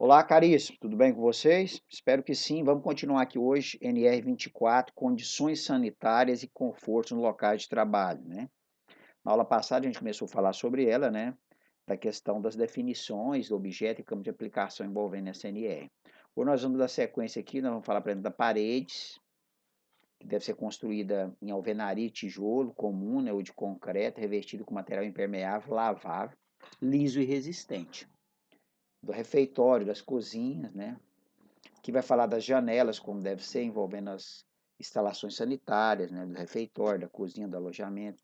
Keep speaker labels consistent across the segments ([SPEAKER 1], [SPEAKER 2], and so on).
[SPEAKER 1] Olá, caríssimo, tudo bem com vocês? Espero que sim. Vamos continuar aqui hoje, NR 24, condições sanitárias e conforto no local de trabalho, né? Na aula passada a gente começou a falar sobre ela, né? Da questão das definições do objeto e campo de aplicação envolvendo essa NR. Hoje nós vamos dar sequência aqui, nós vamos falar, por exemplo, da paredes, que deve ser construída em alvenaria e tijolo comum, né, ou de concreto, revestido com material impermeável, lavável, liso e resistente. Do refeitório, das cozinhas, né? Que vai falar das janelas, como deve ser, envolvendo as instalações sanitárias, né, do refeitório, da cozinha, do alojamento.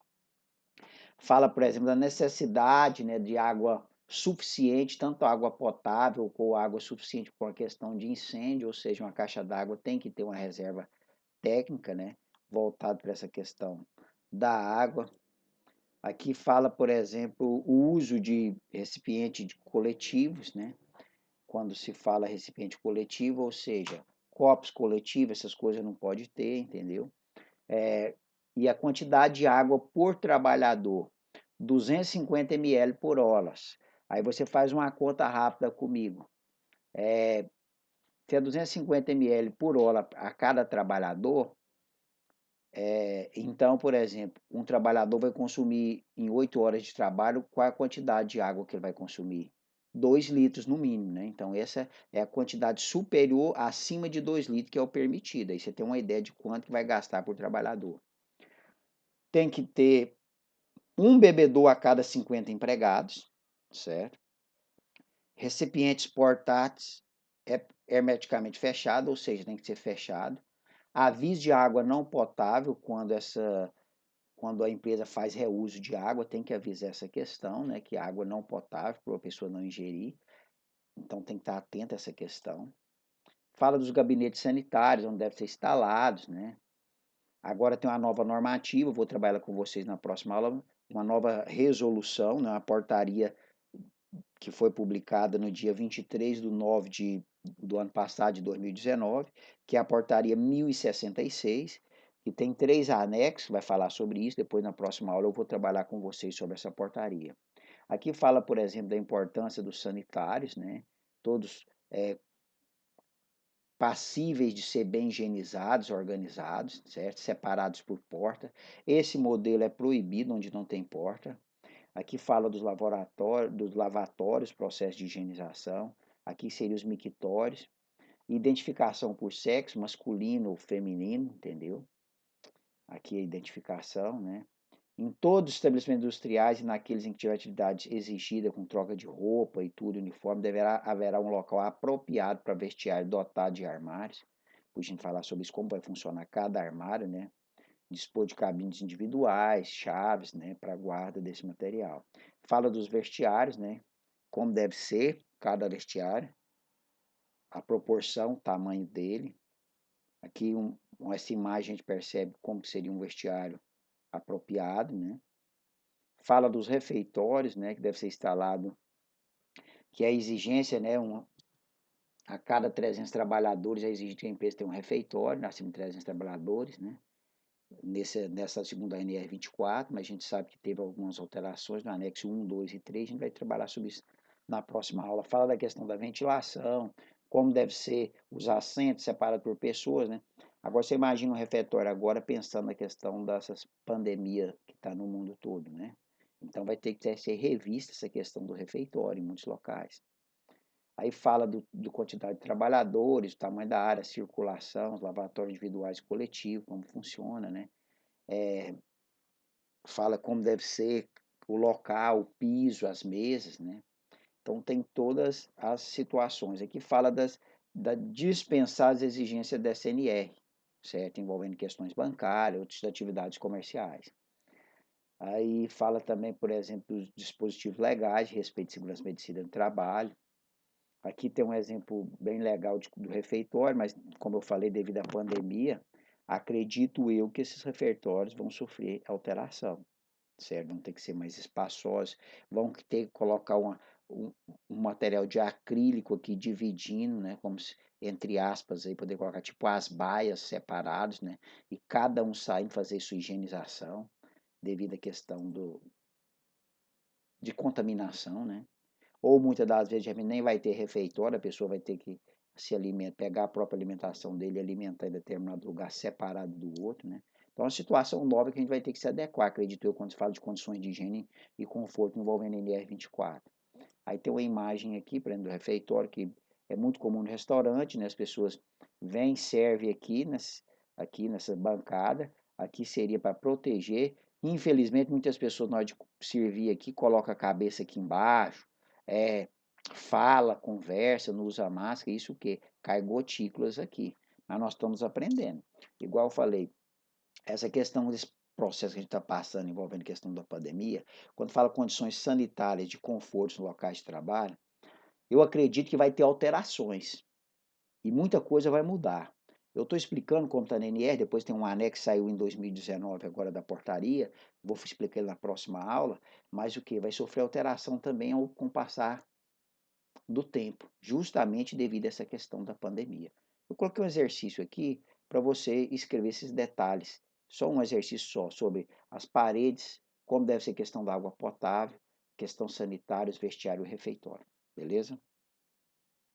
[SPEAKER 1] Fala, por exemplo, da necessidade, né, de água suficiente, tanto água potável como água suficiente por uma questão de incêndio, ou seja, uma caixa d'água tem que ter uma reserva técnica, né, voltado para essa questão da água. Aqui fala, por exemplo, o uso de recipientes coletivos, né, quando se fala recipiente coletivo, ou seja, copos coletivos, essas coisas não pode ter, entendeu? E a quantidade de água por trabalhador, 250 ml por horas. Aí você faz uma conta rápida comigo. Se é 250 ml por hora a cada trabalhador, então, por exemplo, um trabalhador vai consumir em 8 horas de trabalho, qual é a quantidade de água que ele vai consumir? 2 litros no mínimo, né? Então, essa é a quantidade superior acima de 2 litros, que é o permitido. Aí você tem uma ideia de quanto que vai gastar por trabalhador. Tem que ter um bebedor a cada 50 empregados, certo? Recipientes portáteis hermeticamente fechado, ou seja, tem que ser fechado. Aviso de água não potável quando a empresa faz reuso de água, tem que avisar essa questão, né, que água não potável para a pessoa não ingerir. Então tem que estar atento a essa questão. Fala dos gabinetes sanitários, onde devem ser instalados, né? Agora tem uma nova normativa, vou trabalhar com vocês na próxima aula, uma nova resolução, né, uma portaria que foi publicada no dia 23 de 9 do ano passado, de 2019, que é a portaria 1066, que tem 3 anexos, vai falar sobre isso, depois na próxima aula eu vou trabalhar com vocês sobre essa portaria. Aqui fala, por exemplo, da importância dos sanitários, né? Todos passíveis de ser bem higienizados, organizados, certo? Separados por porta. Esse modelo é proibido onde não tem porta. Aqui fala dos lavatórios, processo de higienização. Aqui seriam os mictórios. Identificação por sexo, masculino ou feminino, entendeu? Aqui a identificação, né? Em todos os estabelecimentos industriais e naqueles em que tiver atividade exigida com troca de roupa e tudo uniforme, haverá um local apropriado para vestiário dotado de armários. Depois a gente falar sobre isso, como vai funcionar cada armário, né? Dispor de cabines individuais, chaves, né, para guarda desse material. Fala dos vestiários, né? Como deve ser cada vestiário, a proporção, o tamanho dele. Aqui essa imagem a gente percebe como seria um vestiário apropriado, né? Fala dos refeitórios, né, que deve ser instalado, que é a exigência, né, a cada 300 trabalhadores, é exigido que a empresa tenha um refeitório, acima de 300 trabalhadores, né? Nessa segunda NR 24, mas a gente sabe que teve algumas alterações no anexo 1, 2 e 3, a gente vai trabalhar sobre isso na próxima aula. Fala da questão da ventilação, como deve ser os assentos separados por pessoas, né? Agora você imagina um refeitório agora pensando na questão dessas pandemia que está no mundo todo, né? Então vai ter que ser revista essa questão do refeitório em muitos locais. Aí fala do quantidade de trabalhadores, o tamanho da área, a circulação, os lavatórios individuais e coletivos, como funciona, né? Fala como deve ser o local, o piso, as mesas, né? Então tem todas as situações. Aqui fala da dispensar as exigências da SNR, certo? Envolvendo questões bancárias, outras atividades comerciais. Aí fala também, por exemplo, dos dispositivos legais, respeito de segurança e medicina do trabalho. Aqui tem um exemplo bem legal do refeitório, mas como eu falei, devido à pandemia, acredito eu que esses refeitórios vão sofrer alteração, certo? Vão ter que ser mais espaçosos, vão ter que colocar um material de acrílico aqui dividindo, né? Como se, entre aspas, aí poder colocar tipo as baias separados, né? E cada um saindo fazer sua higienização devido à questão de contaminação, né? ou muitas das vezes nem vai ter refeitório, a pessoa vai ter que se alimentar, pegar a própria alimentação dele e alimentar em determinado lugar separado do outro, né? Então é uma situação nova que a gente vai ter que se adequar, acredito eu, quando se fala de condições de higiene e conforto envolvendo NR24. Aí tem uma imagem aqui, por exemplo, do refeitório, que é muito comum no restaurante, né? As pessoas vêm, servem aqui nessa bancada, aqui seria para proteger. Infelizmente, muitas pessoas, na hora de servir aqui, colocam a cabeça aqui embaixo, é, fala, conversa, não usa máscara, isso o quê? Cai gotículas aqui. Mas nós estamos aprendendo. Igual eu falei, essa questão desse processo que a gente está passando envolvendo a questão da pandemia, quando fala condições sanitárias de conforto nos locais de trabalho, eu acredito que vai ter alterações e muita coisa vai mudar. Eu estou explicando como está na NR, depois tem um anexo que saiu em 2019 agora da portaria, vou explicar ele na próxima aula, mas o que? Vai sofrer alteração também com o passar do tempo, justamente devido a essa questão da pandemia. Eu coloquei um exercício aqui para você escrever esses detalhes, só um exercício só, sobre as paredes, como deve ser a questão da água potável, questão sanitária, vestiário e refeitório, beleza?